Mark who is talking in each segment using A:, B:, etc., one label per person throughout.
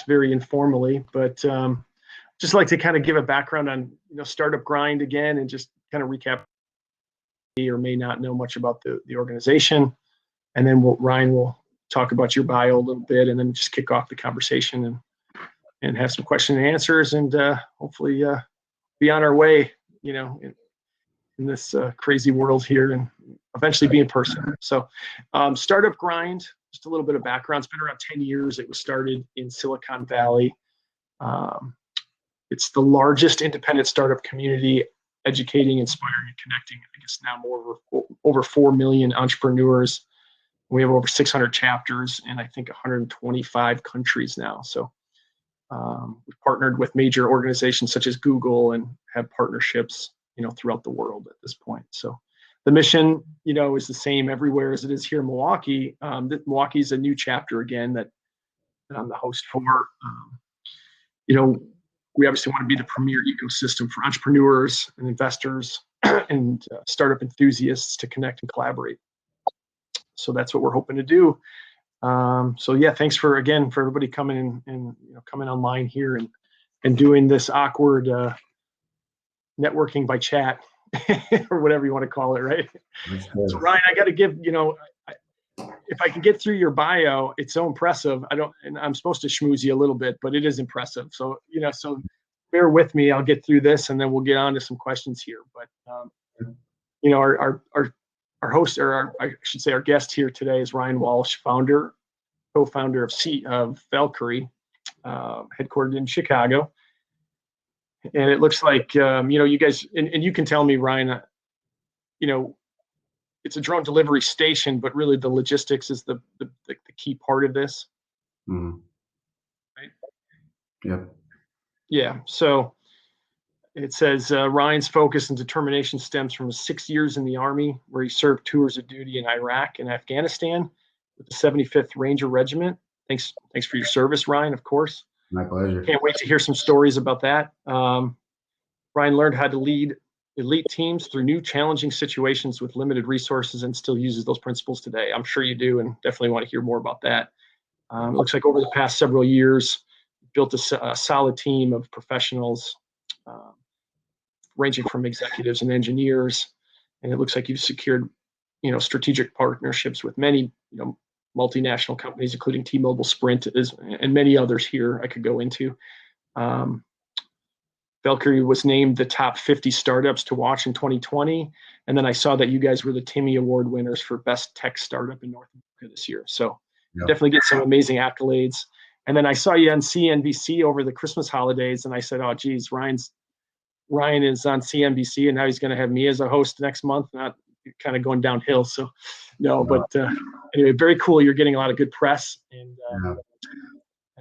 A: very informally, but just like to kind of give a background on Startup Grind again, and just kind of recap or may not know much about the organization, and then Ryan will talk about your bio a little bit, and then just kick off the conversation and have some question and answers, and hopefully be on our way, in this crazy world here, and eventually be in person. So Startup Grind, just a little bit of background. It's been around 10 years. It was started in Silicon Valley. It's the largest independent startup community, educating, inspiring, and connecting, I guess now over 4 million entrepreneurs. We have over 600 chapters in, I think, 125 countries now. So we've partnered with major organizations such as Google and have partnerships, throughout the world at this point. So the mission, is the same everywhere as it is here in Milwaukee. Milwaukee is a new chapter again that I'm the host for. We obviously want to be the premier ecosystem for entrepreneurs and investors and startup enthusiasts to connect and collaborate. So that's what we're hoping to do. So yeah, thanks for everybody coming and coming online here and doing this awkward networking by chat or whatever you want to call it, right? So Ryan, I got to give, if I can get through your bio, it's so impressive. And I'm supposed to schmooze you a little bit, but it is impressive. So, so bear with me. I'll get through this and then we'll get on to some questions here. But, our host, or I should say our guest here today is Ryan Walsh, co-founder of Valqari, headquartered in Chicago. And it looks like, you guys, and you can tell me, Ryan, it's a drone delivery station, but really the logistics is the key part of this.
B: Mm-hmm.
A: Right?
B: Yep.
A: Yeah. So it says Ryan's focus and determination stems from his 6 years in the Army, where he served tours of duty in Iraq and Afghanistan with the 75th Ranger Regiment. Thanks for your service, Ryan, of course.
B: My pleasure.
A: Can't wait to hear some stories about that. Ryan learned how to lead elite teams through new challenging situations with limited resources and still uses those principles today. I'm sure you do, and definitely want to hear more about that. It looks like over the past several years, built a solid team of professionals, ranging from executives and engineers. And it looks like you've secured, strategic partnerships with many, multinational companies, including T-Mobile, Sprint, and many others here I could go into. Valqari was named the top 50 startups to watch in 2020. And then I saw that you guys were the Timmy Award winners for Best Tech Startup in North America this year. So Definitely get some amazing accolades. And then I saw you on CNBC over the Christmas holidays, and I said, oh, geez, Ryan is on CNBC, and now he's going to have me as a host next month, not kind of going downhill. So but anyway, very cool. You're getting a lot of good press, and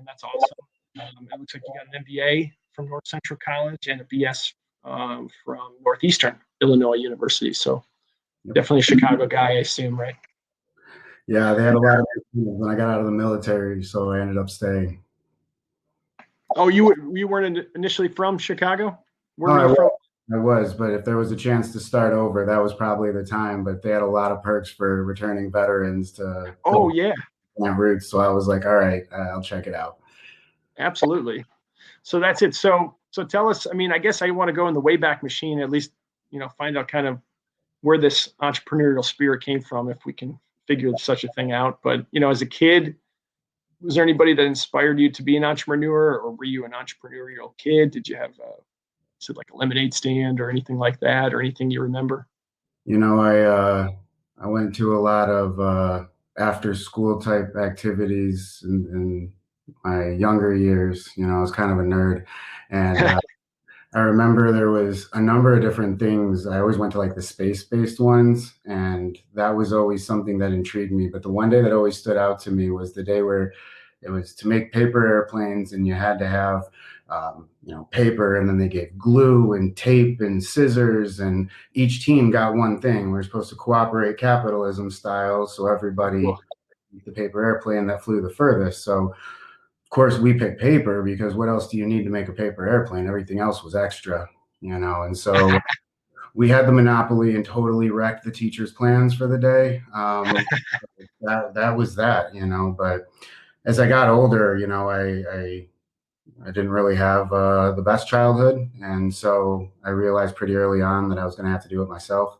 A: that's awesome. It looks like you got an MBA from North Central College and a BS from Northeastern Illinois University. So definitely a Chicago guy, I assume, right?
B: Yeah, they had a lot of people when I got out of the military, so I ended up staying.
A: Oh, you weren't initially from Chicago?
B: I was, but if there was a chance to start over, that was probably the time. But they had a lot of perks for returning veterans to plant roots. So I was like, all right, I'll check it out.
A: Absolutely. So that's it. So tell us, I guess I want to go in the Wayback Machine, at least, find out kind of where this entrepreneurial spirit came from, if we can figure such a thing out. But, as a kid, was there anybody that inspired you to be an entrepreneur, or were you an entrepreneurial kid? Did you have like a lemonade stand or anything like that, or anything you remember?
B: I went to a lot of after school type activities in my younger years. I was kind of a nerd, and I remember there was a number of different things. I always went to like the space-based ones, and that was always something that intrigued me. But the one day that always stood out to me was the day where it was to make paper airplanes, and you had to have paper, and then they gave glue and tape and scissors, and each team got one thing. We were supposed to cooperate capitalism style, so everybody the paper airplane that flew the furthest. So of course we picked paper, because what else do you need to make a paper airplane? Everything else was extra, and so we had the monopoly and totally wrecked the teachers' plans for the day. That was that, but as I got older, I I didn't really have the best childhood, and so I realized pretty early on that I was going to have to do it myself.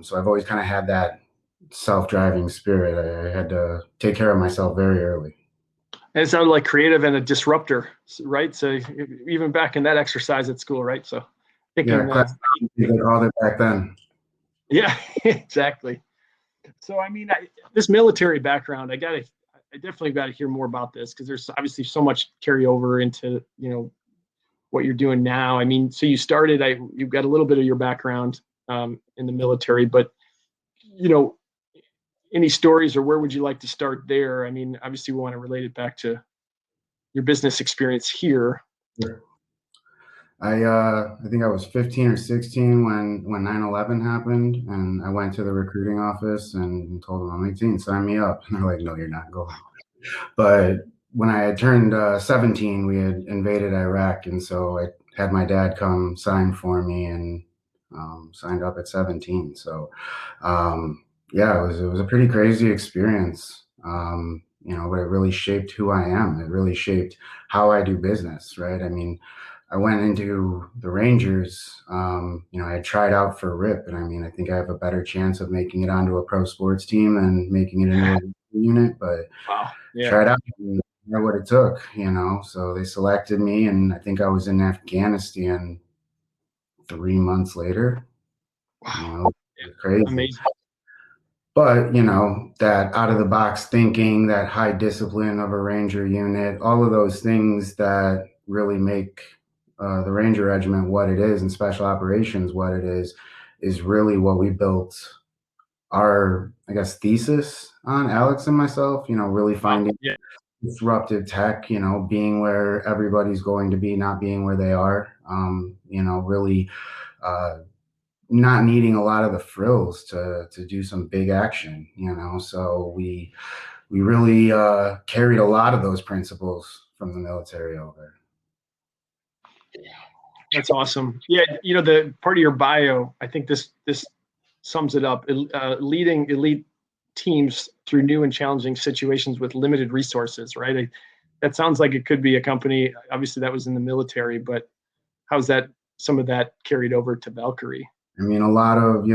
B: So I've always kind of had that self-driving spirit. I had to take care of myself very early.
A: And it sounded like creative and a disruptor, right? So even back in that exercise at school, right? So
B: Yeah,
A: thinking,
B: they called it back then.
A: yeah, exactly. So I mean, this military background, I definitely got to hear more about this because there's obviously so much carryover into what you're doing now. I mean, so you've got a little bit of your background in the military, but you know, any stories or where would you like to start there? I mean, obviously we want to relate it back to your business experience here.
B: Sure. I think I was 15 or 16 when 9/11 happened, and I went to the recruiting office and told them I'm 18, sign me up. And they're like, no, you're not going. But when I had turned 17, we had invaded Iraq, and so I had my dad come sign for me and signed up at 17. So yeah, it was a pretty crazy experience. But it really shaped who I am. It really shaped how I do business, right? I mean, I went into the Rangers. I had tried out for RIP, and I mean, I think I have a better chance of making it onto a pro sports team than making it into a unit. But
A: Wow. Yeah.
B: tried out and know what it took. So they selected me, and I think I was in Afghanistan 3 months later.
A: Wow.
B: It was crazy.
A: Amazing.
B: But, that out of the box thinking, that high discipline of a Ranger unit, all of those things that really make the Ranger Regiment what it is and special operations what it is really what we built our, I guess, thesis on, Alex and myself, really finding disruptive tech, being where everybody's going to be, not being where they are, really not needing a lot of the frills to do some big action, so we really carried a lot of those principles from the military over.
A: That's awesome. Yeah, the part of your bio, I think this sums it up. Leading elite teams through new and challenging situations with limited resources, right? That sounds like it could be a company. Obviously, that was in the military, but how's some of that carried over to Valqari?
B: I mean, a lot of,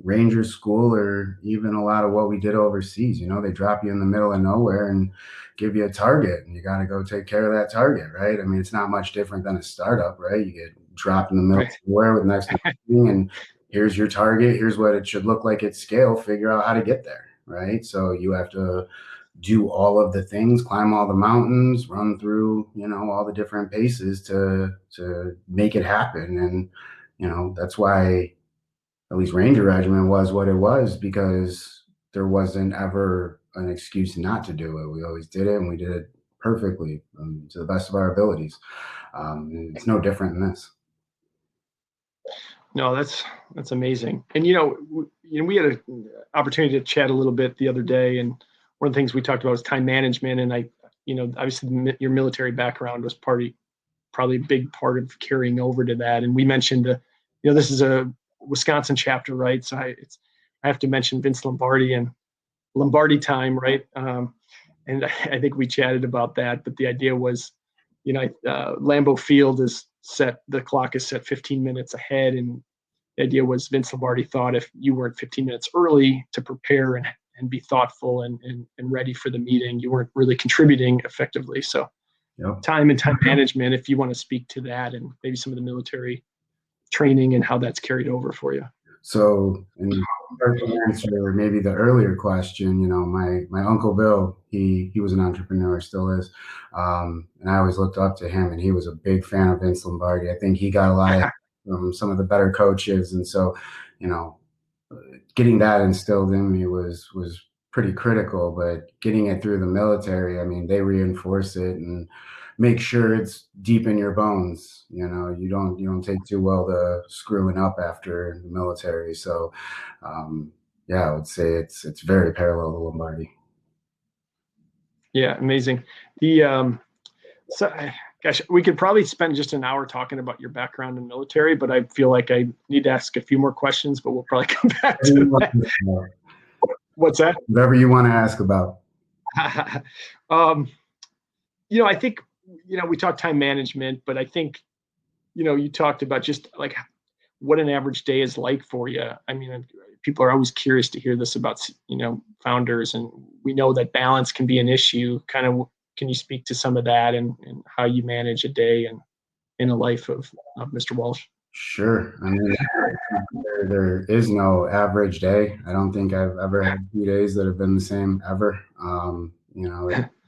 B: Ranger school, or even a lot of what we did overseas, they drop you in the middle of nowhere and give you a target, and you got to go take care of that target, right? I mean, it's not much different than a startup, right? You get dropped in the middle of nowhere with next to nothing, and here's your target. Here's what it should look like at scale. Figure out how to get there, right? So you have to do all of the things, climb all the mountains, run through, all the different paces to make it happen. And, that's why at least Ranger Regiment was what it was, because there wasn't ever an excuse not to do it. We always did it, and we did it perfectly, to the best of our abilities. It's no different in this.
A: No, that's amazing. And we had an opportunity to chat a little bit the other day, and one of the things we talked about was time management. And obviously your military background was probably a big part of carrying over to that. And we mentioned, this is a Wisconsin chapter, right? So I have to mention Vince Lombardi and Lombardi time, right? And I think we chatted about that. But the idea was, Lambeau Field is set, the clock is set 15 minutes ahead. And the idea was Vince Lombardi thought if you weren't 15 minutes early to prepare and be thoughtful and ready for the meeting, you weren't really contributing effectively. So time and time management, if you want to speak to that and maybe some of the military training and how that's carried over for you.
B: So, in to answer maybe the earlier question, my Uncle Bill, he was an entrepreneur, still is. And I always looked up to him, and he was a big fan of Vince Lombardi. I think he got a lot of from some of the better coaches. And so, getting that instilled in me was pretty critical, but getting it through the military, I mean, they reinforce it and make sure it's deep in your bones. You don't take too well to screwing up after the military. So, I would say it's very parallel to Lombardi.
A: Yeah, amazing. So, gosh, we could probably spend just an hour talking about your background in military, but I feel like I need to ask a few more questions, but we'll probably come back to that. What's that?
B: Whatever you want to ask about.
A: I think we talked time management, but I think, you talked about just like what an average day is like for you. I mean, people are always curious to hear this about, founders, and we know that balance can be an issue. Kind of, can you speak to some of that and how you manage a day and in a life of Mr. Walsh?
B: Sure. I mean, there is no average day. I don't think I've ever had 2 days that have been the same ever.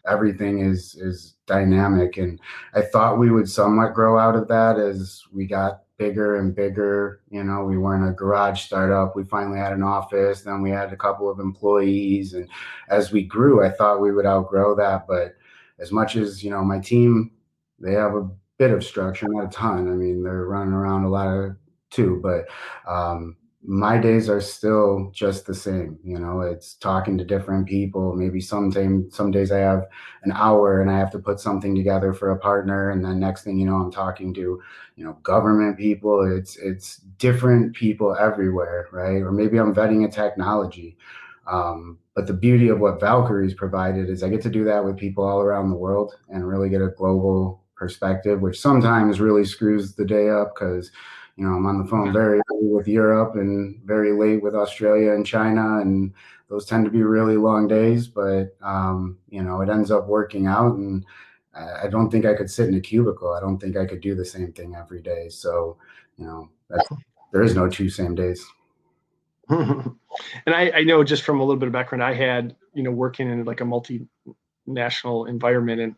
B: Everything is dynamic, and I thought we would somewhat grow out of that as we got bigger and bigger. We weren't a garage startup. We finally had an office, then we had a couple of employees, and as we grew, I thought we would outgrow that. But as much as my team, they have a bit of structure, not a ton. I mean, they're running around a lot of too, but my days are still just the same. It's talking to different people. Maybe some days I have an hour and I have to put something together for a partner, and then next thing you know, I'm talking to government people. It's different people everywhere, right? Or maybe I'm vetting a technology. But the beauty of what Valqari's provided is I get to do that with people all around the world and really get a global perspective, which sometimes really screws the day up because I'm on the phone very early with Europe and very late with Australia and China, and those tend to be really long days. But it ends up working out, and I don't think I could sit in a cubicle. I don't think I could do the same thing every day. So there is no two same days.
A: And I know, just from a little bit of background, I had, working in like a multinational environment and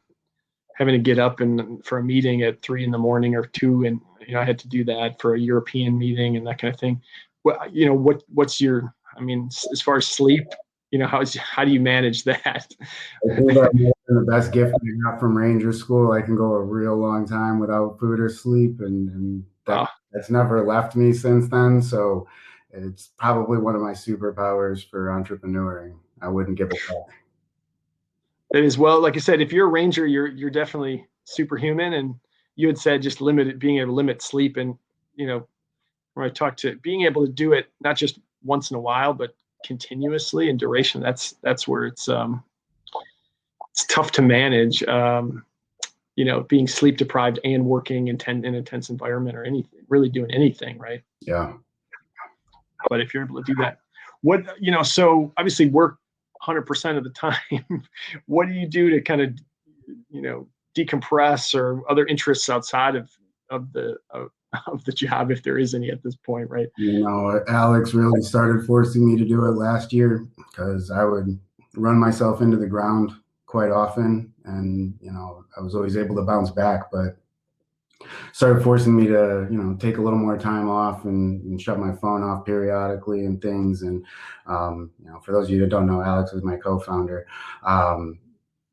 A: having to get up and for a meeting at 3 a.m. or 2, and I had to do that for a European meeting and that kind of thing. Well, what's your, I mean, as far as sleep, how do you manage that?
B: I think that the best gift I got from Ranger School. I can go a real long time without food or sleep, and that's never left me since then. So it's probably one of my superpowers for entrepreneuring. I wouldn't give it back.
A: It is, well, like I said, if you're a ranger, you're definitely superhuman. And you had said just being able to limit sleep, and when I talked to being able to do it not just once in a while, but continuously in duration. That's where it's tough to manage. Being sleep deprived and working in an intense environment or anything, really doing anything, right?
B: Yeah.
A: But if you're able to do that, so obviously work 100% of the time. What do you do to kind of, decompress, or other interests outside of the job, if there is any at this point, right?
B: Alex really started forcing me to do it last year because I would run myself into the ground quite often, and I was always able to bounce back, but started forcing me to take a little more time off and shut my phone off periodically and things. And for those of you that don't know, Alex is my co-founder.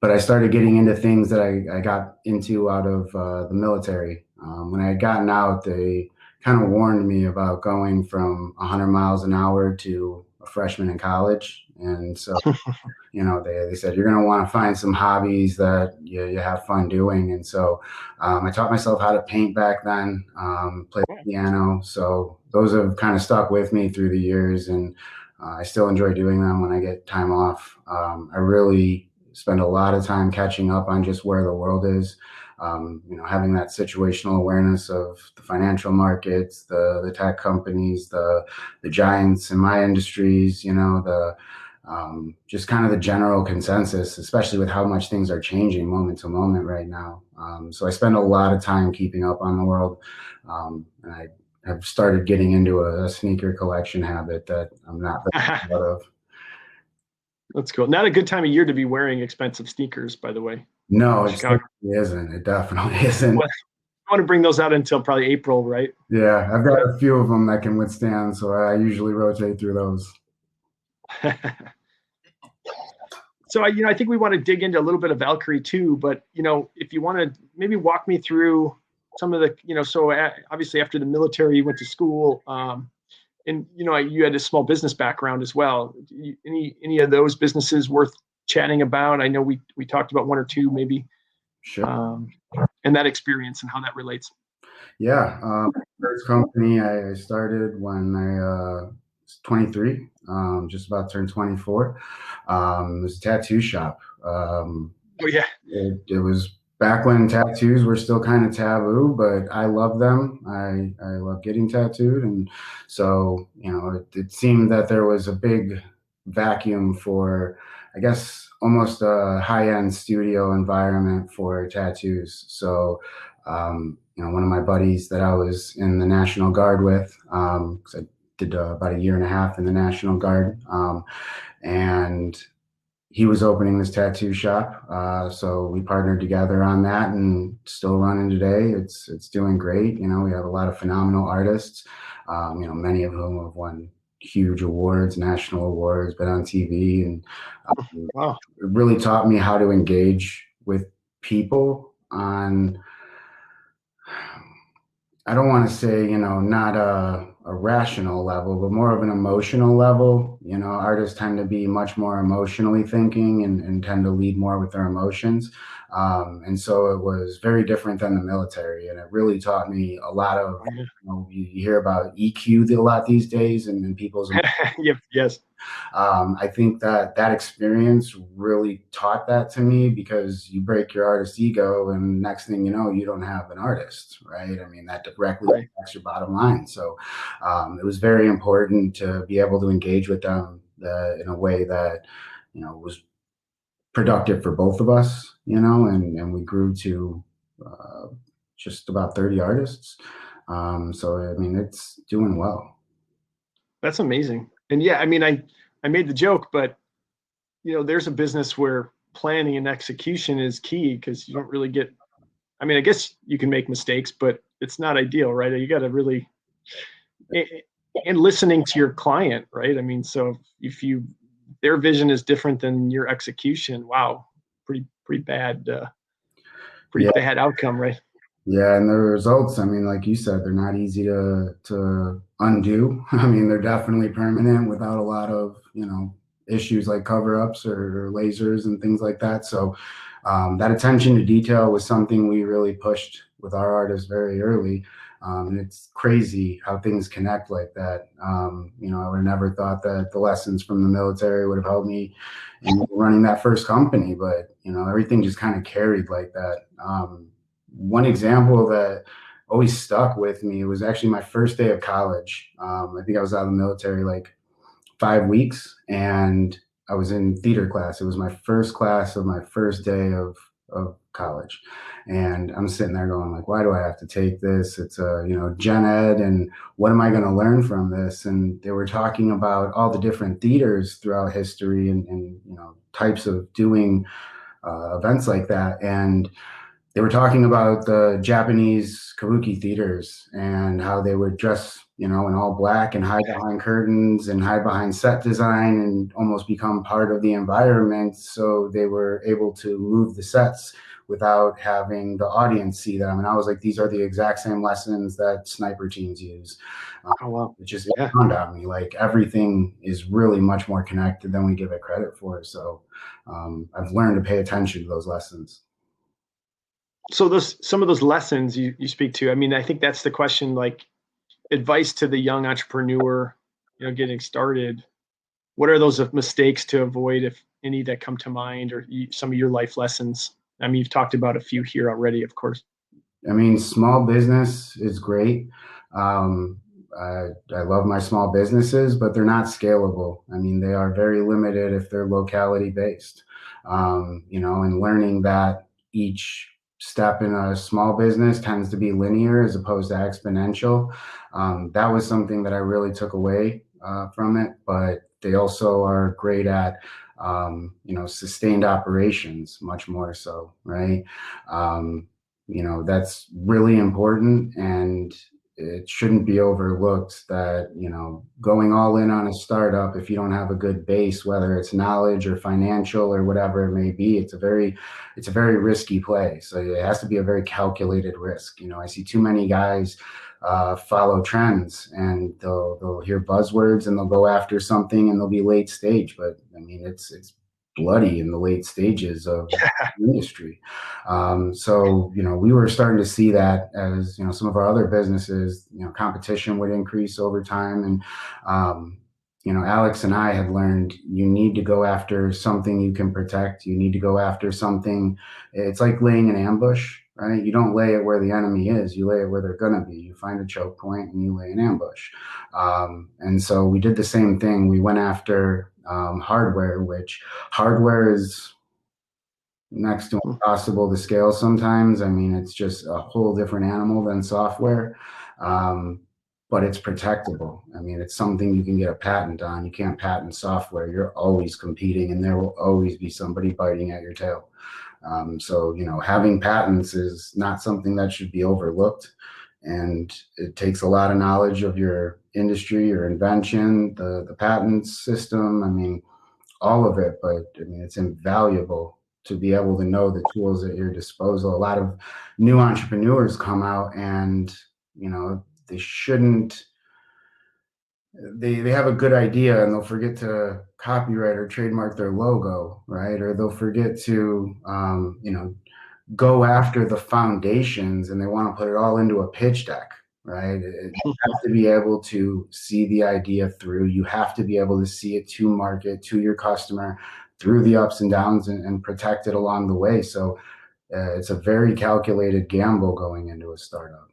B: But I started getting into things that I got into out of the military. When I had gotten out, they kind of warned me about going from 100 miles an hour to a freshman in college. And so, they said, you're going to want to find some hobbies that you have fun doing. And so I taught myself how to paint back then, play the piano. So those have kind of stuck with me through the years, and I still enjoy doing them when I get time off. I really spend a lot of time catching up on just where the world is. Having that situational awareness of the financial markets, the tech companies, the giants in my industries, just kind of the general consensus, especially with how much things are changing moment to moment right now. So I spend a lot of time keeping up on the world. And I have started getting into a sneaker collection habit that I'm not very proud of.
A: That's cool. Not a good time of year to be wearing expensive sneakers, by the way.
B: No, it isn't. It definitely isn't.
A: Well, I want to bring those out until probably April, right?
B: Yeah, I've got a few of them that can withstand, so I usually rotate through those.
A: So I think we want to dig into a little bit of Valqari too, but if you want to maybe walk me through some of the, so obviously after the military, you went to school, and you had a small business background as well. Any of those businesses worth chatting about? I know we talked about one or two maybe.
B: Sure.
A: And that experience and how that relates.
B: Yeah, first company I started when I was 23, just about to turn 24. It was a tattoo shop.
A: Oh yeah.
B: It was back when tattoos were still kind of taboo, but I love them. I love getting tattooed. And so, it seemed that there was a big vacuum for, I guess, almost a high-end studio environment for tattoos. So, one of my buddies that I was in the National Guard with, 'cause I did about a year and a half in the National Guard, and he was opening this tattoo shop. So we partnered together on that, and still running today. It's doing great. We have a lot of phenomenal artists, many of whom have won huge awards, national awards, been on TV, and
A: Wow.
B: it really taught me how to engage with people on, I don't want to say, not a rational level, but more of an emotional level. Artists tend to be much more emotionally thinking, and tend to lead more with their emotions. And so it was very different than the military. And it really taught me a lot of, you hear about EQ a lot these days, and people's
A: Yep. Yes.
B: I think that experience really taught that to me, because you break your artist ego, and next thing you know, you don't have an artist, right? I mean, that directly affects your bottom line. So it was very important to be able to engage with them in a way that, was productive for both of us, and we grew to just about 30 artists. So, I mean, it's doing well.
A: That's amazing. And yeah, I mean, I made the joke, but there's a business where planning and execution is key, because you don't really get, I mean, I guess you can make mistakes, but it's not ideal, right? You got to really, and listening to your client, right? I mean, so if their vision is different than your execution, wow, pretty bad,
B: Yeah.
A: bad outcome, right?
B: Yeah, and the results, I mean, like you said, they're not easy to undo. I mean, they're definitely permanent without a lot of, issues like cover-ups or lasers and things like that. So that attention to detail was something we really pushed with our artists very early. And it's crazy how things connect like that. I would have never thought that the lessons from the military would have helped me in running that first company, but everything just kind of carried like that. One example that always stuck with me was actually my first day of college. I think I was out of the military like 5 weeks, and I was in theater class. It was my first class of my first day of college. And I'm sitting there going like, why do I have to take this? It's a, gen ed, and what am I going to learn from this? And they were talking about all the different theaters throughout history, and types of doing events like that. And they were talking about the Japanese kabuki theaters, and how they would dress, in all black, and hide behind curtains, and hide behind set design, and almost become part of the environment. So they were able to move the sets without having the audience see them. And I was like, these are the exact same lessons that sniper teams use.
A: Oh, wow.
B: It just dawned on me, like, everything is really much more connected than we give it credit for. So I've learned to pay attention to those lessons.
A: So some of those lessons you speak to, I mean, I think that's the question, like advice to the young entrepreneur, getting started. What are those mistakes to avoid, if any, that come to mind, or some of your life lessons? I mean, you've talked about a few here already, of course.
B: I mean, small business is great. I love my small businesses, but they're not scalable. I mean, they are very limited if they're locality based. And learning that each step in a small business tends to be linear as opposed to exponential. That was something that I really took away from it, but they also are great at, sustained operations, much more so, right? That's really important, and it shouldn't be overlooked that, going all in on a startup, if you don't have a good base, whether it's knowledge or financial or whatever it may be, it's a very risky play. So it has to be a very calculated risk. I see too many guys follow trends, and they'll hear buzzwords, and they'll go after something, and they'll be late stage. But I mean, it's bloody in the late stages of the industry. So, we were starting to see that as, some of our other businesses, competition would increase over time. And Alex and I had learned you need to go after something you can protect. You need to go after something. It's like laying an ambush, right? You don't lay it where the enemy is. You lay it where they're going to be. You find a choke point and you lay an ambush. And so we did the same thing. We went after hardware, which hardware is next to impossible to scale sometimes. I mean, it's just a whole different animal than software. But it's protectable. I mean, it's something you can get a patent on. You can't patent software. You're always competing, and there will always be somebody biting at your tail. So, having patents is not something that should be overlooked. And it takes a lot of knowledge of your industry, your invention, the patent system. I mean, all of it. But I mean, it's invaluable to be able to know the tools at your disposal. A lot of new entrepreneurs come out and, they shouldn't, they have a good idea and they'll forget to copyright or trademark their logo, right? Or they'll forget to, go after the foundations, and they want to put it all into a pitch deck, right? You have to be able to see the idea through. You have to be able to see it to market, to your customer, through the ups and downs, and protect it along the way. So it's a very calculated gamble going into a startup.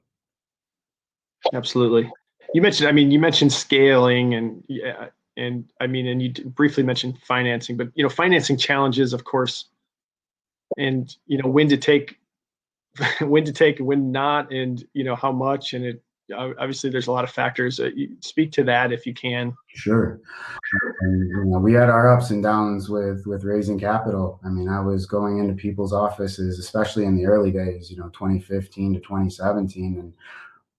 A: Absolutely. You mentioned scaling and you briefly mentioned financing, but financing challenges, of course, and when to take, when to take and when not, and how much, and it obviously there's a lot of factors. You speak to that if you can.
B: Sure. And, we had our ups and downs with raising capital. I mean, I was going into people's offices, especially in the early days, 2015 to 2017, and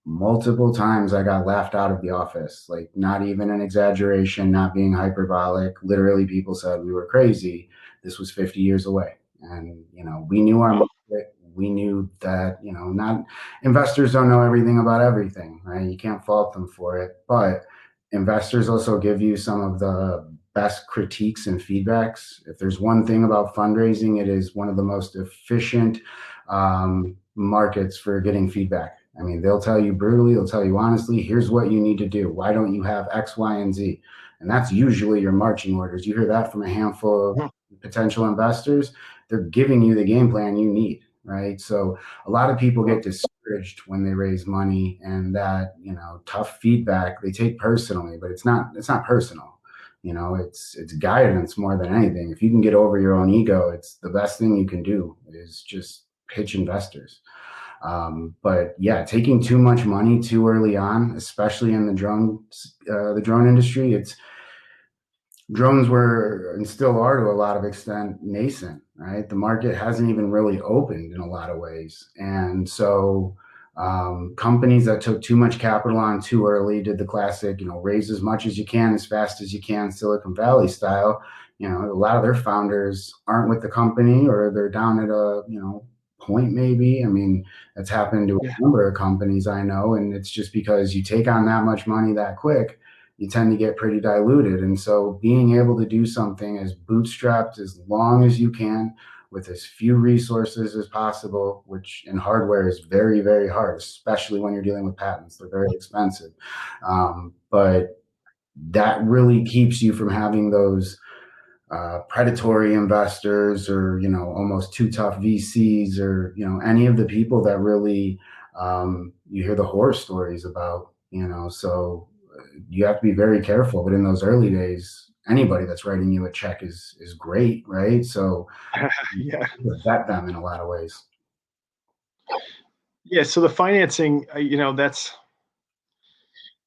B: multiple times I got laughed out of the office, like not even an exaggeration, not being hyperbolic. Literally, people said we were crazy. This was 50 years away. And, we knew our market. We knew that, not investors don't know everything about everything, right? You can't fault them for it. But investors also give you some of the best critiques and feedbacks. If there's one thing about fundraising, it is one of the most efficient markets for getting feedback. I mean, they'll tell you brutally, they'll tell you honestly, here's what you need to do. Why don't you have X, Y, and Z? And that's usually your marching orders. You hear that from a handful of potential investors. They're giving you the game plan you need, right? So a lot of people get discouraged when they raise money, and that, tough feedback they take personally, but it's not personal. It's guidance more than anything. If you can get over your own ego, it's the best thing you can do is just pitch investors. But yeah, taking too much money too early on, especially in the drone industry, drones were and still are to a lot of extent nascent, right? The market hasn't even really opened in a lot of ways. And so companies that took too much capital on too early did the classic, raise as much as you can, as fast as you can, Silicon Valley style. A lot of their founders aren't with the company, or they're down at a, point maybe. I mean, that's happened to a number of companies I know. And it's just because you take on that much money that quick, you tend to get pretty diluted. And so being able to do something as bootstrapped as long as you can with as few resources as possible, which in hardware is very, very hard, especially when you're dealing with patents. They're very expensive. But that really keeps you from having those predatory investors, or, almost too tough VCs, or, any of the people that really you hear the horror stories about, so you have to be very careful. But in those early days, anybody that's writing you a check is great, right? So
A: yeah,
B: vet them in a lot of ways.
A: Yeah. So the financing, that's,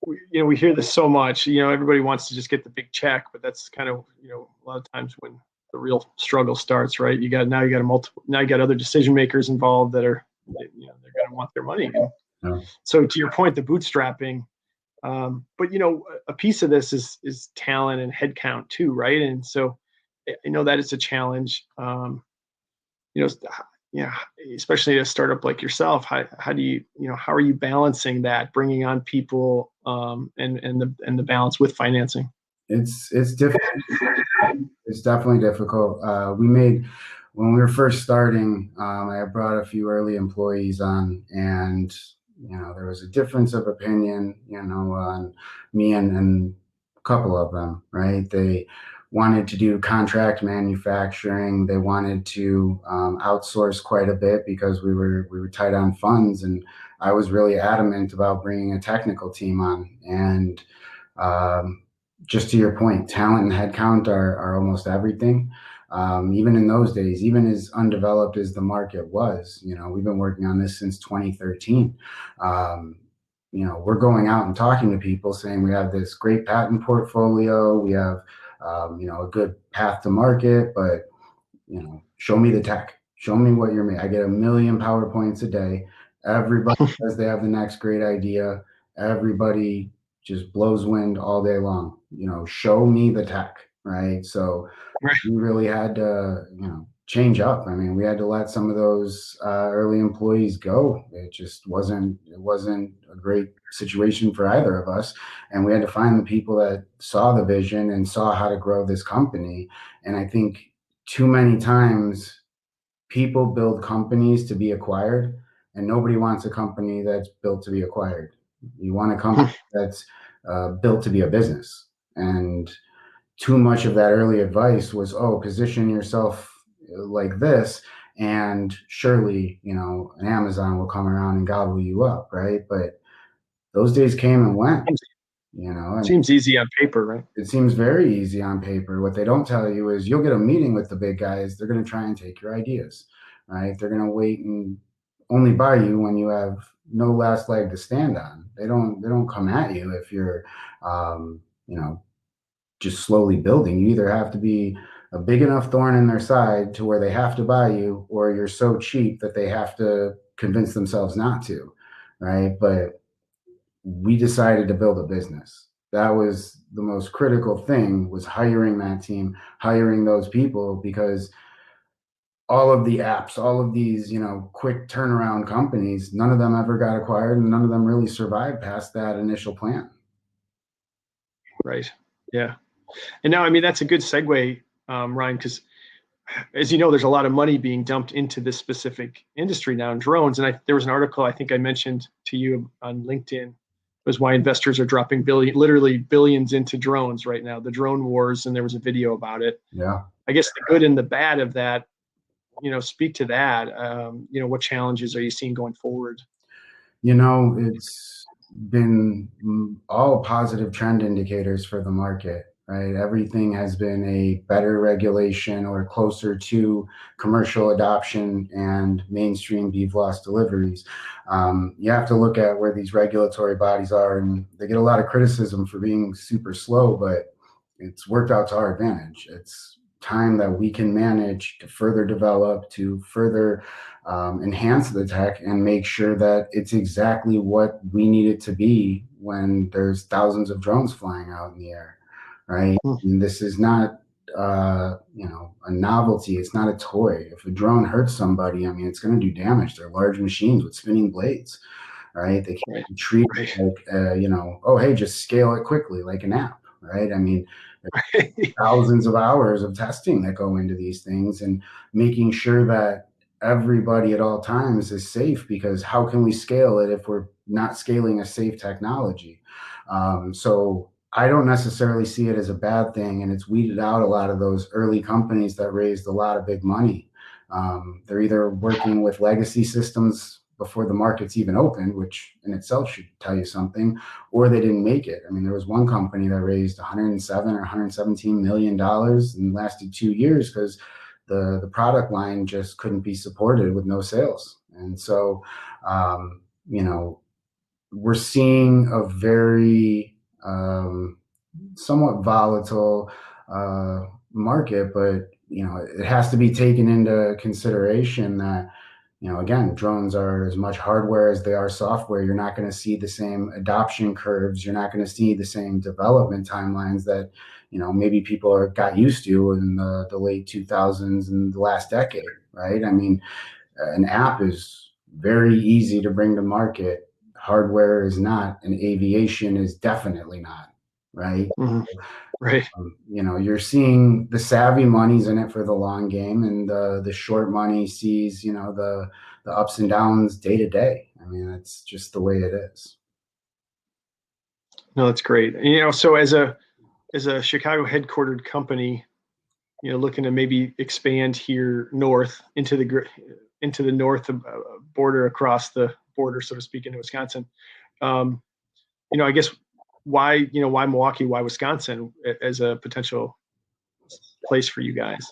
A: we hear this so much. Everybody wants to just get the big check, but that's kind of, a lot of times when the real struggle starts, right? Now you got other decision makers involved that are, they're going to want their money.
B: Yeah.
A: So to your point, the bootstrapping, but a piece of this is talent and headcount too, right? And so I know that is a challenge. Especially a startup like yourself. How do you, how are you balancing that, bringing on people, and the balance with financing?
B: It's difficult. It's definitely difficult. When we were first starting, I brought a few early employees on, and there was a difference of opinion, on me and couple of them, right? They wanted to do contract manufacturing. They wanted to outsource quite a bit because we were tight on funds, and I was really adamant about bringing a technical team on. And um, just to your point, talent and headcount are almost everything. Even in those days, even as undeveloped as the market was, we've been working on this since 2013. Um, we're going out and talking to people saying we have this great patent portfolio, we have, a good path to market, but show me the tech. Show me what you're making. I get a million PowerPoints a day. Everybody says they have the next great idea. Everybody just blows wind all day long. Show me the tech, right? So
A: Right.
B: we really had to, change up. I mean, we had to let some of those early employees go. It wasn't a great situation for either of us, and we had to find the people that saw the vision and saw how to grow this company. And I think too many times people build companies to be acquired, and nobody wants a company that's built to be acquired. You want a company that's built to be a business. And too much of that early advice was, oh, position yourself like this, and surely, an Amazon will come around and gobble you up, right? But those days came and went, and
A: Seems easy on paper, right?
B: it seems very easy on paper. What they don't tell you is you'll get a meeting with the big guys. They're going to try and take your ideas, right? They're going to wait and only buy you when you have no last leg to stand on. They don't come at you if you're, um, you know, just slowly building. You either have to be a big enough thorn in their side to where they have to buy you, or you're so cheap that they have to convince themselves not to, right? But we decided to build a business. That was the most critical thing, was hiring that team, hiring those people, because all of the apps, all of these, quick turnaround companies, none of them ever got acquired, and none of them really survived past that initial plan.
A: Right. Yeah. And now, I mean, that's a good segue, Ryan, because as you know, there's a lot of money being dumped into this specific industry now in drones. And there was an article I think I mentioned to you on LinkedIn, was why investors are dropping literally billions into drones right now, the drone wars. And there was a video about it.
B: Yeah.
A: I guess the good and the bad of that, speak to that. What challenges are you seeing going forward?
B: It's been all positive trend indicators for the market, right? Everything has been a better regulation or closer to commercial adoption and mainstream BVLOS deliveries. You have to look at where these regulatory bodies are, and they get a lot of criticism for being super slow, but it's worked out to our advantage. It's time that we can manage to further develop, to further enhance the tech, and make sure that it's exactly what we need it to be when there's thousands of drones flying out in the air, right? And this is not, a novelty. It's not a toy. If a drone hurts somebody, I mean, it's going to do damage. They're large machines with spinning blades, right? They can't be treated like, oh, hey, just scale it quickly like an app, right? I mean, thousands of hours of testing that go into these things, and making sure that everybody at all times is safe, because how can we scale it if we're not scaling a safe technology? So I don't necessarily see it as a bad thing, and it's weeded out a lot of those early companies that raised a lot of big money. They're either working with legacy systems before the market's even opened, which in itself should tell you something, or they didn't make it. I mean, there was one company that raised 107 or 117 million dollars and lasted 2 years because the product line just couldn't be supported with no sales. And so, we're seeing a very somewhat volatile market, but it has to be taken into consideration that, again, drones are as much hardware as they are software. You're not going to see the same adoption curves. You're not going to see the same development timelines that, maybe people got used to in the late 2000s and the last decade, right? I mean, an app is very easy to bring to market. Hardware is not, and aviation is definitely not, right?
A: Mm-hmm. Right.
B: You're seeing the savvy money's in it for the long game, and the short money sees, the ups and downs day to day. I mean, it's just the way it is.
A: No, that's great. So as a as a Chicago headquartered company, looking to maybe expand here north into the north border, across the border, so to speak, into Wisconsin. I guess why Milwaukee, why Wisconsin as a potential place for you guys?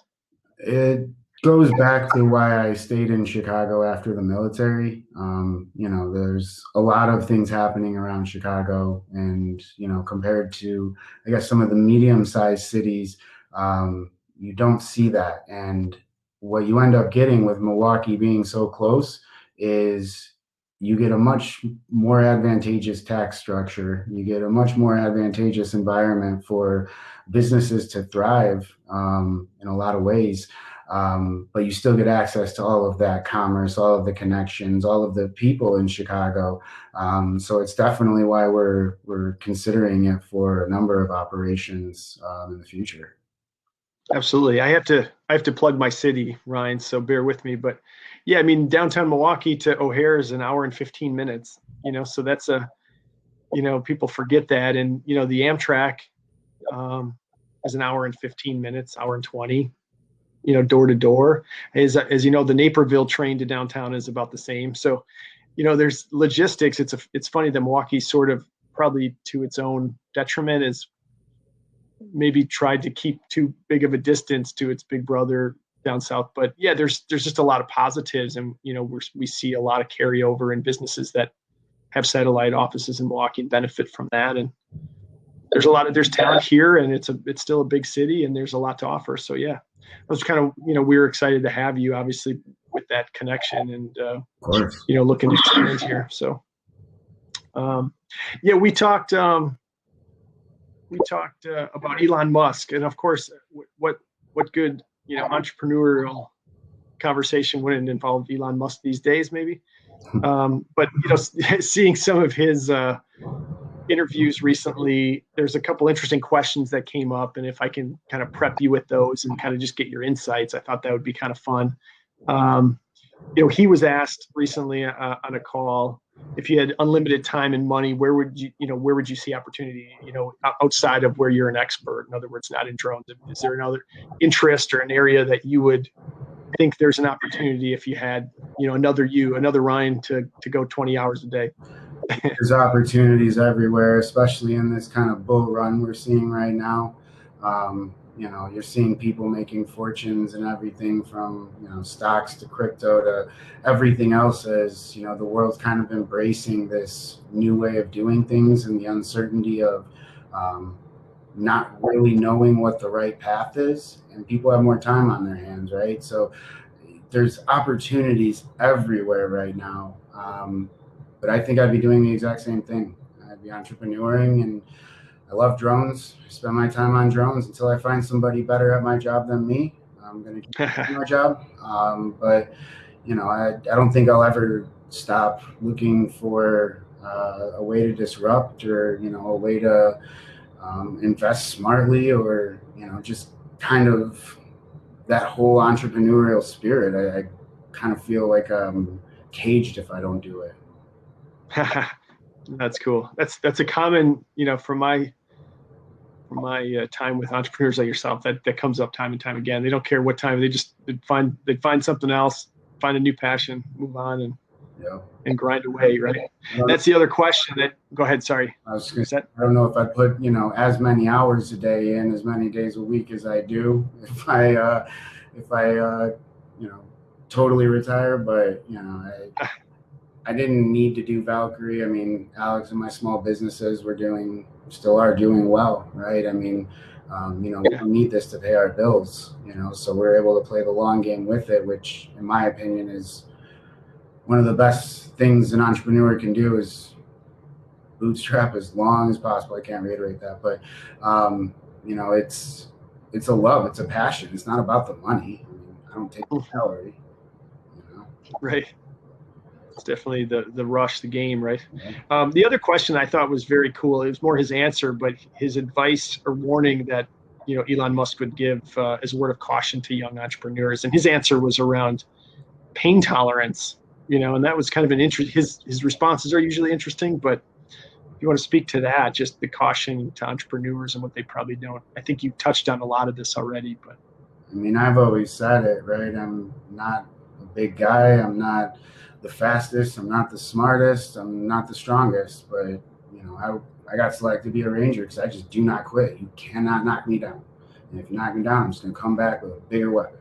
B: It goes back to why I stayed in Chicago after the military. There's a lot of things happening around Chicago, and compared to, I guess, some of the medium-sized cities, you don't see that. And what you end up getting with Milwaukee being so close is you get a much more advantageous tax structure. You get a much more advantageous environment for businesses to thrive in a lot of ways. But you still get access to all of that commerce, all of the connections, all of the people in Chicago. So it's definitely why we're considering it for a number of operations in the future.
A: Absolutely. I have to plug my city, Ryan, so bear with me. But yeah, I mean, downtown Milwaukee to O'Hare is an hour and 15 minutes, so that's people forget that. And, the Amtrak is an hour and 15 minutes, hour and 20, door to door. As you know, the Naperville train to downtown is about the same. So, there's logistics. It's funny that Milwaukee sort of, probably to its own detriment, is maybe tried to keep too big of a distance to its big brother down south. But yeah, there's just a lot of positives, and we see a lot of carryover in businesses that have satellite offices in Milwaukee and benefit from that. And there's talent here, and it's still a big city, and there's a lot to offer. So yeah, I was kind of, we were excited to have you, obviously, with that connection, and
B: of course,
A: looking to expand here. So yeah, we talked about Elon Musk, and of course, what good entrepreneurial conversation wouldn't involve Elon Musk these days, maybe. But seeing some of his interviews recently, there's a couple interesting questions that came up, and if I can kind of prep you with those and kind of just get your insights, I thought that would be kind of fun. He was asked recently on a call, if you had unlimited time and money, where would you see opportunity, outside of where you're an expert? In other words, not in drones. Is there another interest or an area that you would think there's an opportunity if you had, another Ryan to go 20 hours a day?
B: There's opportunities everywhere, especially in this kind of bull run we're seeing right now. You're seeing people making fortunes and everything from, stocks to crypto to everything else, as, the world's kind of embracing this new way of doing things, and the uncertainty of not really knowing what the right path is, and people have more time on their hands, right? So there's opportunities everywhere right now. But I think I'd be doing the exact same thing. I'd be entrepreneuring, and I love drones. I spend my time on drones until I find somebody better at my job than me. I'm going to keep doing my job. But, I don't think I'll ever stop looking for a way to disrupt, or, a way to invest smartly, or, just kind of that whole entrepreneurial spirit. I kind of feel like I'm caged if I don't do it.
A: That's cool. That's a common, from my time with entrepreneurs like yourself, that comes up time and time again. They don't care what time, they'd find something else, find a new passion, move on, and grind away, right? That's the other question go ahead. Sorry.
B: I was going to say, I don't know if I put, as many hours a day in, as many days a week as I do, if I totally retire, but, I didn't need to do Valqari. I mean, Alex and my small businesses still are doing well, right? I mean, we don't need this to pay our bills, so we're able to play the long game with it, which in my opinion is one of the best things an entrepreneur can do, is bootstrap as long as possible. I can't reiterate that, but, it's a love, it's a passion. It's not about the money. I mean, I don't take the salary,
A: Right. It's definitely the rush, the game, right? The other question I thought was very cool. It was more his answer, but his advice or warning that Elon Musk would give as a word of caution to young entrepreneurs, and his answer was around pain tolerance. And that was kind of an interest. His responses are usually interesting, but you want to speak to that, just the caution to entrepreneurs and what they probably don't. I think you touched on a lot of this already, but.
B: I mean, I've always said it, right? I'm not a big guy. I'm not the fastest. I'm not the smartest. I'm not the strongest. But, I got selected to be a ranger because I just do not quit. You cannot knock me down. And if you knock me down, I'm just going to come back with a bigger weapon.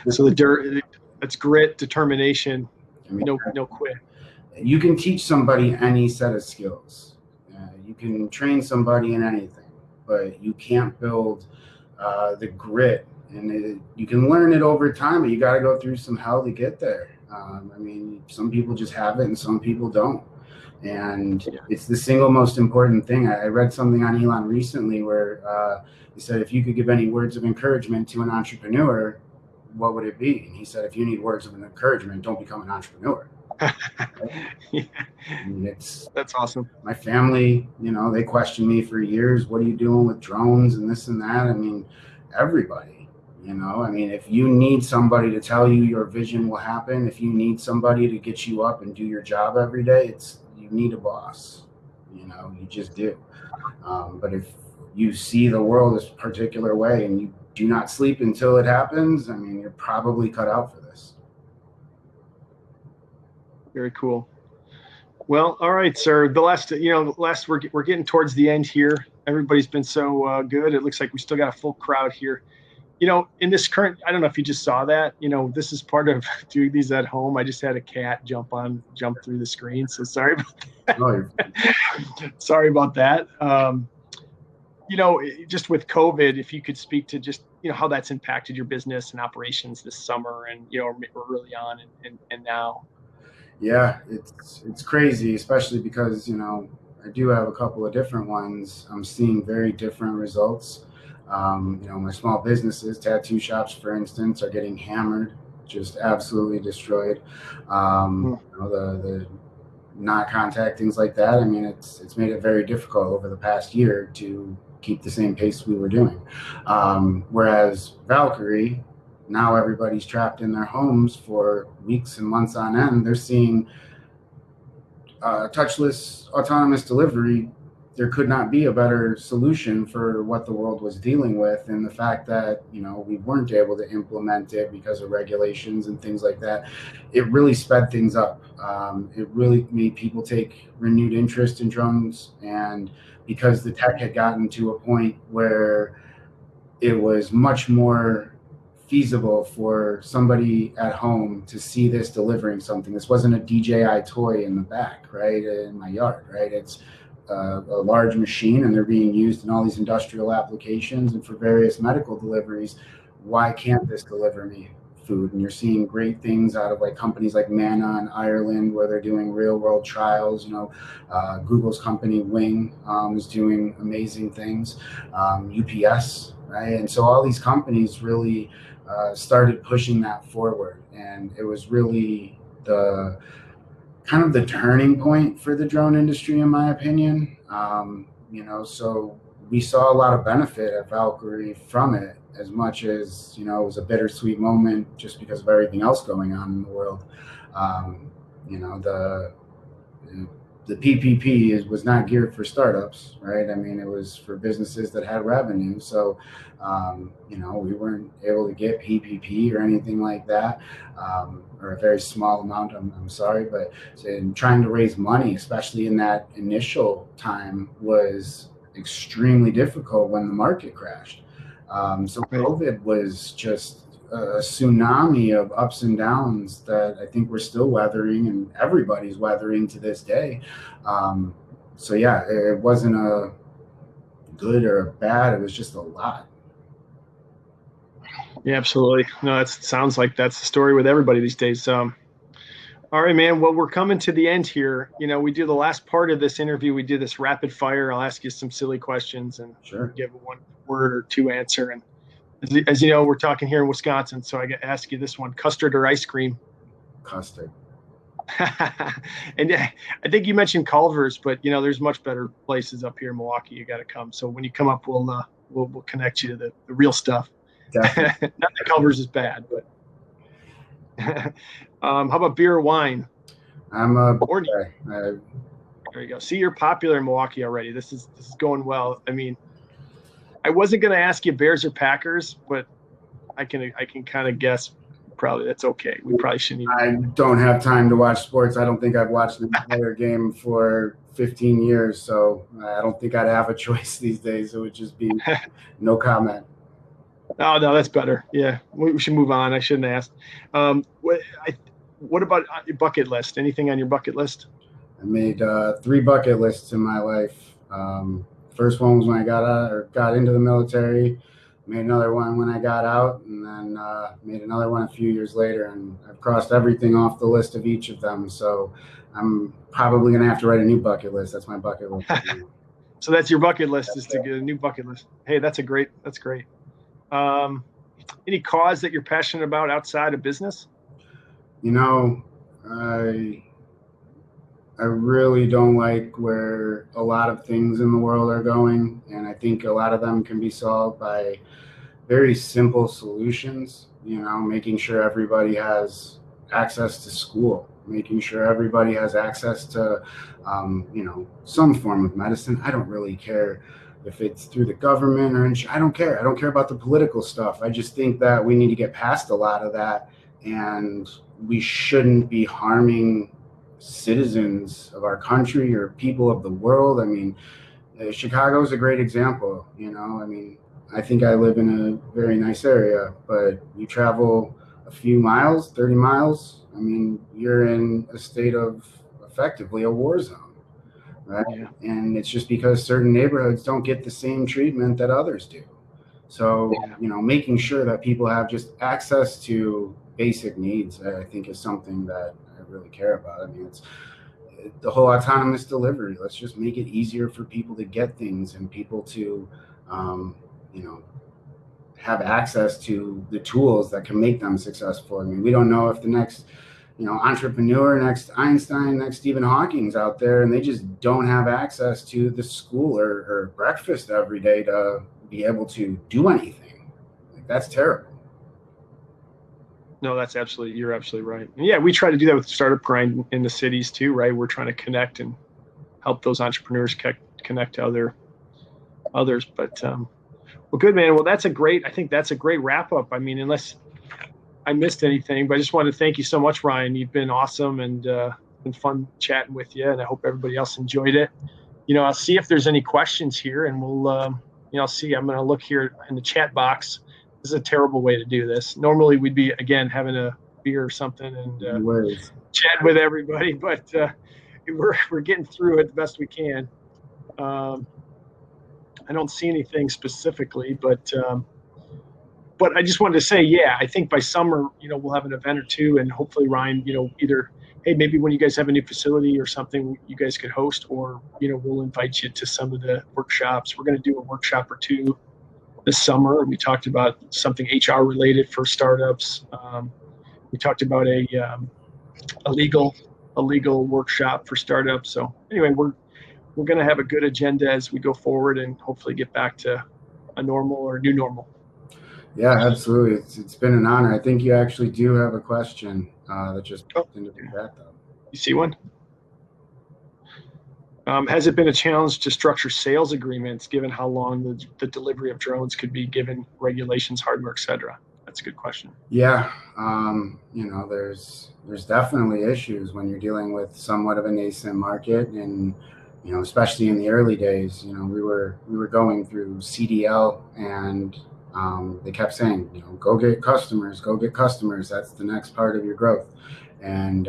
A: So the dirt, it's grit, determination, no quit.
B: You can teach somebody any set of skills. You can train somebody in anything, but you can't build the grit, and you can learn it over time, but you got to go through some hell to get there. I mean, some people just have it and some people don't. And it's the single most important thing. I read something on Elon recently where he said, if you could give any words of encouragement to an entrepreneur, what would it be? And he said, if you need words of encouragement, don't become an entrepreneur.
A: Yeah.
B: I mean,
A: that's awesome.
B: My family, they questioned me for years. What are you doing with drones and this and that? I mean, everybody, I mean, if you need somebody to tell you your vision will happen, if you need somebody to get you up and do your job every day, you need a boss, you just do. But if you see the world this particular way and you do not sleep until it happens, I mean, you're probably cut out for this.
A: Very cool. Well, all right, sir. The last we're getting towards the end here. Everybody's been so good. It looks like we still got a full crowd here. In this current, I don't know if you just saw that. This is part of doing these at home. I just had a cat jump through the screen. So sorry about that. Sorry about that. Just with COVID, if you could speak to just how that's impacted your business and operations this summer, and early on and now.
B: Yeah, it's crazy, especially because I do have a couple of different ones. I'm seeing very different results. My small businesses, tattoo shops, for instance, are getting hammered, just absolutely destroyed. The not contact, things like that. I mean, it's made it very difficult over the past year to keep the same pace we were doing. Whereas Valqari, now everybody's trapped in their homes for weeks and months on end. They're seeing touchless autonomous delivery. There could not be a better solution for what the world was dealing with. And the fact that, we weren't able to implement it because of regulations and things like that, it really sped things up. It really made people take renewed interest in drones. And because the tech had gotten to a point where it was much more feasible for somebody at home to see this delivering something. This wasn't a DJI toy in the back, right, in my yard, right? It's a large machine, and they're being used in all these industrial applications and for various medical deliveries. Why can't this deliver me food? And you're seeing great things out of companies like Mana in Ireland, where they're doing real world trials. Google's company Wing is doing amazing things. UPS, right? And so all these companies really started pushing that forward, and it was really the kind of the turning point for the drone industry, in my opinion. So we saw a lot of benefit at Valqari from it, as much as it was a bittersweet moment just because of everything else going on in the world. The PPP was not geared for startups, right? I mean, it was for businesses that had revenue. So, we weren't able to get PPP or anything like that, or a very small amount. I'm sorry, but in trying to raise money, especially in that initial time, was extremely difficult when the market crashed. So COVID was just a tsunami of ups and downs that I think we're still weathering, and everybody's weathering to this day. So yeah, it wasn't a good or a bad, it was just a lot.
A: Yeah, absolutely. No, it sounds like that's the story with everybody these days. All right, man. Well, we're coming to the end here. We do the last part of this interview. We do this rapid fire. I'll ask you some silly questions and give a 1 word or 2 answer. And as you know, we're talking here in Wisconsin, so I got to ask you this one: custard or ice cream?
B: Custard.
A: And I think you mentioned Culver's, but there's much better places up here in Milwaukee. You got to come. So when you come up, we'll connect you to the real stuff.
B: Definitely.
A: Not that Culver's is bad, but how about beer or wine?
B: I'm a boy.
A: There you go. See, you're popular in Milwaukee already. This is going well. I mean, I wasn't going to ask you Bears or Packers, but I can kind of guess. Probably that's okay. We probably shouldn't even.
B: I don't have time to watch sports. I don't think I've watched an entire game for 15 years, so I don't think I'd have a choice these days. It would just be no comment.
A: Oh, no, that's better. Yeah, we should move on. I shouldn't have asked. What about your bucket list? Anything on your bucket list?
B: I made 3 bucket lists in my life. First one was when I got into the military. Made another one when I got out, and then made another one a few years later. And I've crossed everything off the list of each of them. So I'm probably going to have to write a new bucket list. That's my bucket list.
A: So that's your bucket list, is to get a new bucket list. Hey, that's great. Any cause that you're passionate about outside of business?
B: You know, I really don't like where a lot of things in the world are going, and I think a lot of them can be solved by very simple solutions. You know, making sure everybody has access to school, making sure everybody has access to, some form of medicine. I don't really care if it's through the government or I don't care. I don't care about the political stuff. I just think that we need to get past a lot of that, and we shouldn't be harming citizens of our country or people of the world. I mean, Chicago is a great example. You know, I mean, I think I live in a very nice area, but you travel a few miles, 30 miles, I mean, you're in a state of effectively a war zone, right? Yeah. And it's just because certain neighborhoods don't get the same treatment that others do. So, making sure that people have just access to basic needs, I think, is something that I really care about. I mean, it's the whole autonomous delivery. Let's just make it easier for people to get things and people to, have access to the tools that can make them successful. I mean, we don't know if the next, entrepreneur, next Einstein, next Stephen Hawking's out there, and they just don't have access to the school or breakfast every day to be able to do anything. Like, that's terrible.
A: No, you're absolutely right. And yeah, we try to do that with Startup Grind in the cities too, right? We're trying to connect and help those entrepreneurs connect to others. But well, good, man. Well, I think that's a great wrap up. I mean, unless I missed anything, but I just wanted to thank you so much, Ryan. You've been awesome, and been fun chatting with you, and I hope everybody else enjoyed it. I'll see if there's any questions here, and we'll, I'll see. I'm going to look here in the chat box. This is a terrible way to do this. Normally we'd be, again, having a beer or something and chat with everybody, but we're getting through it the best we can. I don't see anything specifically, but I just wanted to say, yeah, I think by summer, we'll have an event or two, and hopefully Ryan, either, hey, maybe when you guys have a new facility or something, you guys could host, or, we'll invite you to some of the workshops. We're going to do a workshop or two this summer. We talked about something HR related for startups. We talked about a legal workshop for startups. So anyway, we're going to have a good agenda as we go forward, and hopefully get back to a normal or new normal.
B: Yeah, absolutely. It's been an honor. I think you actually do have a question that just popped into the chat, though.
A: You see one? Has it been a challenge to structure sales agreements given how long the delivery of drones could be given regulations, hardware, et cetera? That's a good question.
B: Yeah. There's definitely issues when you're dealing with somewhat of a nascent market, and, especially in the early days, we were going through CDL, and they kept saying, go get customers. That's the next part of your growth. And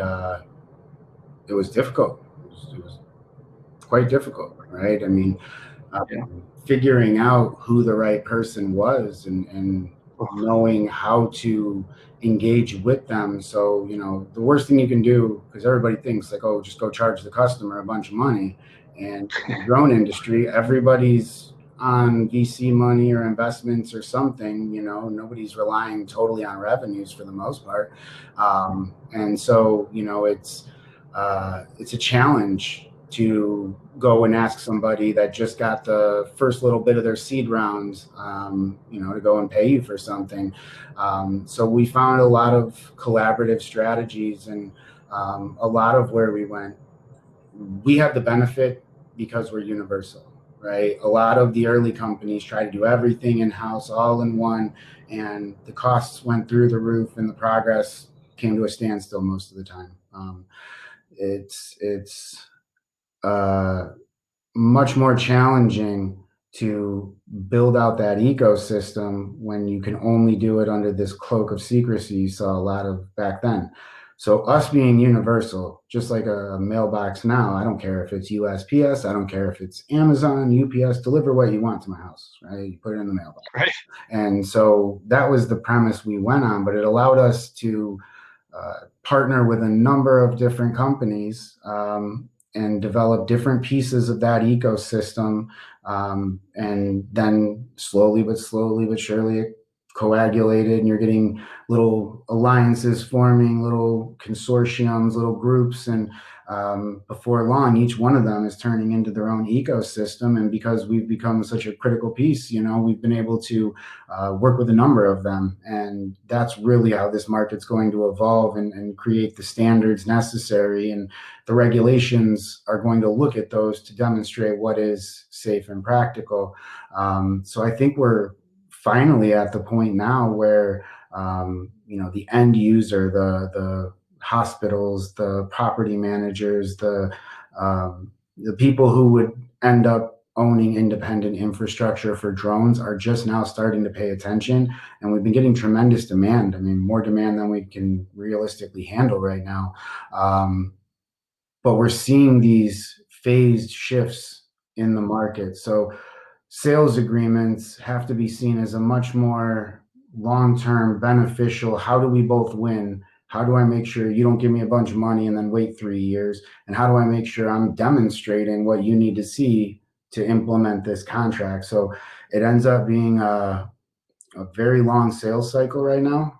B: it was difficult. It was quite difficult, right? I mean, figuring out who the right person was and knowing how to engage with them. So, the worst thing you can do, because everybody thinks like, oh, just go charge the customer a bunch of money. And in the drone industry, everybody's on VC money or investments or something, nobody's relying totally on revenues for the most part. And so, it's a challenge to go and ask somebody that just got the first little bit of their seed rounds, to go and pay you for something. So we found a lot of collaborative strategies, and a lot of where we went we have the benefit because we're universal, right? A lot of the early companies try to do everything in-house, all in one, and the costs went through the roof and the progress came to a standstill most of the time. It's much more challenging to build out that ecosystem when you can only do it under this cloak of secrecy you saw a lot of back then. So us being universal, just like a mailbox now, I don't care if it's USPS, I don't care if it's Amazon, UPS, deliver what you want to my house, right? You put it in the mailbox.
A: Right.
B: And so that was the premise we went on, but it allowed us to partner with a number of different companies and develop different pieces of that ecosystem. And then slowly but surely it coagulated, and you're getting little alliances forming, little consortiums, little groups. And before long, each one of them is turning into their own ecosystem. And because we've become such a critical piece, we've been able to work with a number of them. And that's really how this market's going to evolve and create the standards necessary. And the regulations are going to look at those to demonstrate what is safe and practical. So I think we're finally at the point now where the end user, the hospitals, the property managers, the people who would end up owning independent infrastructure for drones are just now starting to pay attention. And we've been getting tremendous demand. I mean, more demand than we can realistically handle right now. But we're seeing these phased shifts in the market. So sales agreements have to be seen as a much more long-term beneficial. How do we both win? How do I make sure you don't give me a bunch of money and then wait 3 years? And how do I make sure I'm demonstrating what you need to see to implement this contract? So it ends up being a very long sales cycle right now,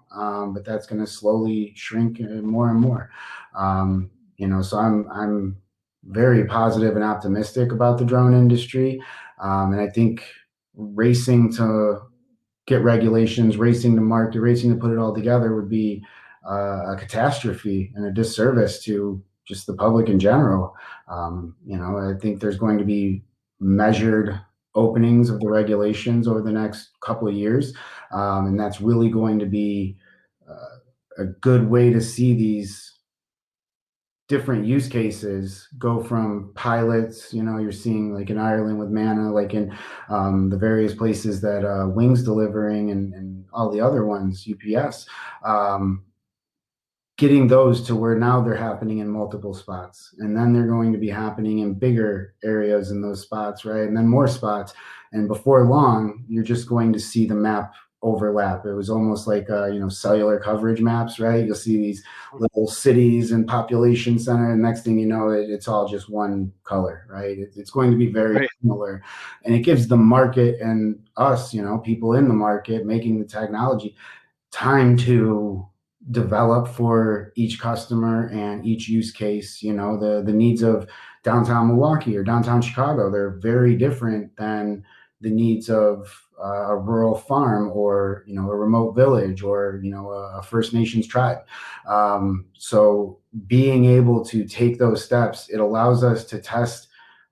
B: but that's going to slowly shrink more and more. So I'm very positive and optimistic about the drone industry. And I think racing to get regulations, racing to market, racing to put it all together would be a catastrophe and a disservice to just the public in general. I think there's going to be measured openings of the regulations over the next couple of years. And that's really going to be a good way to see these different use cases go from pilots. You're seeing like in Ireland with Mana, like in the various places that Wings delivering and all the other ones, UPS, getting those to where now they're happening in multiple spots, and then they're going to be happening in bigger areas in those spots, right? And then more spots. And before long, you're just going to see the map overlap. It was almost like cellular coverage maps, right? You'll see these little cities and population center, and next thing you know, it's all just one color, right? It's going to be very similar, and it gives the market and us, people in the market making the technology, time to develop for each customer and each use case. The needs of downtown Milwaukee or downtown Chicago, they're very different than the needs of a rural farm or a remote village or a First Nations tribe. So being able to take those steps, it allows us to test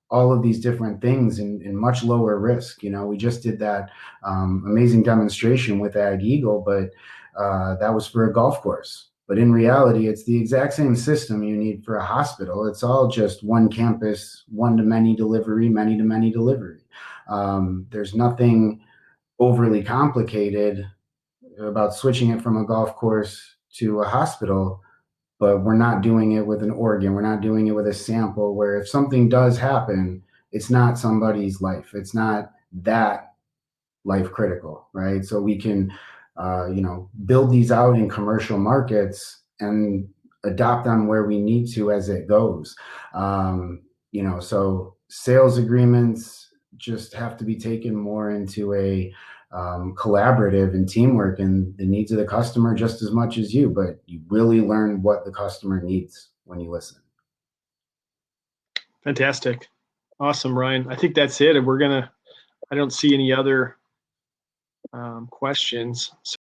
B: all of these different things in much lower risk. We just did that amazing demonstration with Ag Eagle, but that was for a golf course. But in reality, it's the exact same system you need for a hospital. It's all just one campus, one-to-many delivery, many-to-many delivery. There's nothing overly complicated about switching it from a golf course to a hospital, but we're not doing it with an organ. We're not doing it with a sample where if something does happen, it's not somebody's life. It's not that life critical, right? So we can, build these out in commercial markets and adopt them where we need to as it goes. So sales agreements just have to be taken more into a collaborative and teamwork and the needs of the customer just as much as you, but you really learn what the customer needs when you listen.
A: Fantastic. Awesome, Ryan. I think that's it. And I don't see any other questions.